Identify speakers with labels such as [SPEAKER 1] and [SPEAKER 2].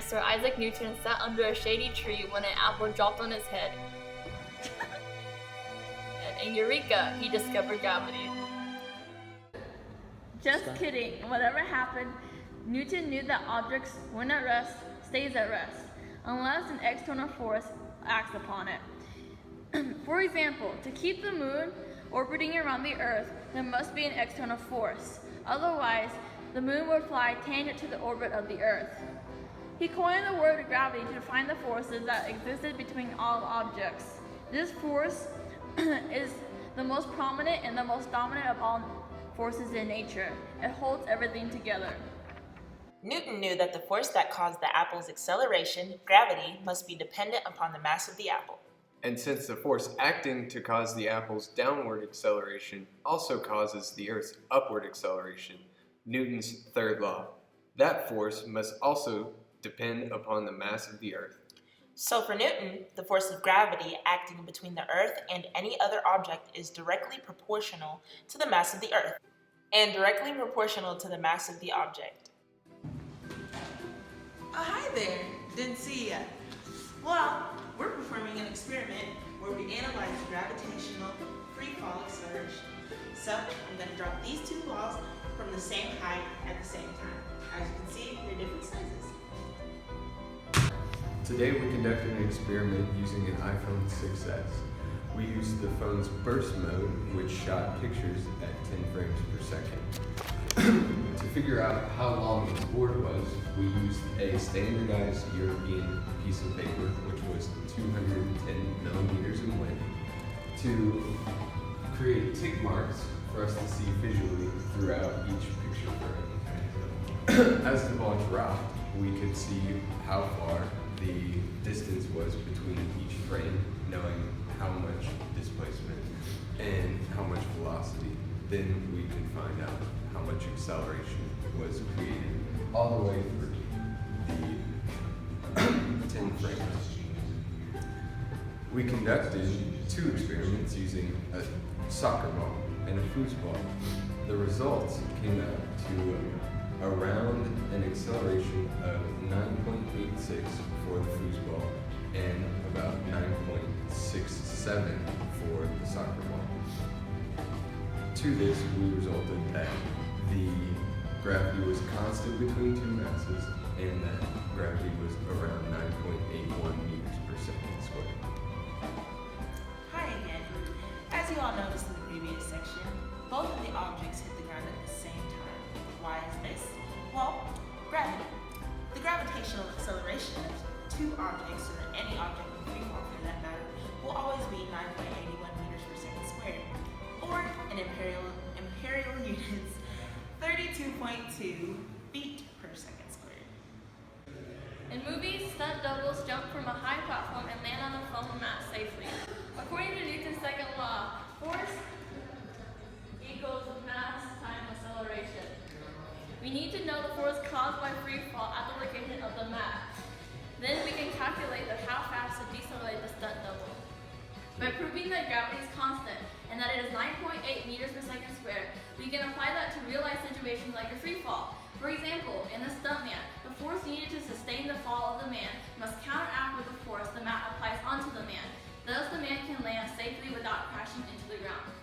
[SPEAKER 1] Sir Isaac Newton sat under a shady tree when an apple dropped on his head. And in Eureka, he discovered gravity.
[SPEAKER 2] Just kidding. Whatever happened, Newton knew that objects, when at rest, stays at rest, unless an external force acts upon it. For example, to keep the moon orbiting around the Earth, there must be an external force. Otherwise, the moon would fly tangent to the orbit of the Earth. He coined the word gravity to define the forces that existed between all objects. This force is the most prominent and the most dominant of all forces in nature. It holds everything together.
[SPEAKER 3] Newton knew that the force that caused the apple's acceleration, gravity, must be dependent upon the mass of the apple.
[SPEAKER 4] And since the force acting to cause the apple's downward acceleration also causes the Earth's upward acceleration, Newton's third law, that force must also depend upon the mass of the Earth.
[SPEAKER 3] So for Newton, the force of gravity acting between the Earth and any other object is directly proportional to the mass of the Earth, and directly proportional to the mass of the object.
[SPEAKER 5] Hi there, didn't see you yet. Well, we're performing an experiment where we analyze gravitational free fall acceleration. So I'm going to drop these two balls from the same height at the same time. As you can see, they're different sizes.
[SPEAKER 4] Today we conducted an experiment using an iPhone 6s. We used the phone's burst mode, which shot pictures at 10 frames per second. To figure out how long its board was, we used a standardized European piece of paper, which was 210 millimeters in length, to create tick marks for us to see visually throughout each picture frame. As the ball dropped, we could see how far the distance was between each frame, knowing how much displacement and how much velocity. Then we could find out how much acceleration was created all the way through the 10 frames. We conducted two experiments using a soccer ball and a foosball. The results came out to around an acceleration of 9.86 for the foosball and about 9.67 for the soccer ball. To this, we resulted that the gravity was constant between two masses and that gravity was around 9.81 meters per second squared.
[SPEAKER 5] Hi again. As you all noticed in the previous section, both of the objects hit the ground at the same time. Why is this? Well, gravity. The gravitational acceleration of two objects, or any object in free fall for that matter, will always be 9.81 meters per second squared, or in imperial units, 32.2 feet per second squared.
[SPEAKER 2] In movies, stunt doubles jump from a high platform and land on the foam mat safely. According to Newton's second law, force equals mass times acceleration. We need to know the force caused by free fall at the location of the mat. Then we can calculate how fast to decelerate the stunt double. By proving that gravity is constant and that it is 9.8 meters per second squared, we can apply that to real-life situations like a free fall. For example, in the stuntman, the force needed to sustain the fall of the man must counteract with the force the mat applies onto the man. Thus, the man can land safely without crashing into the ground.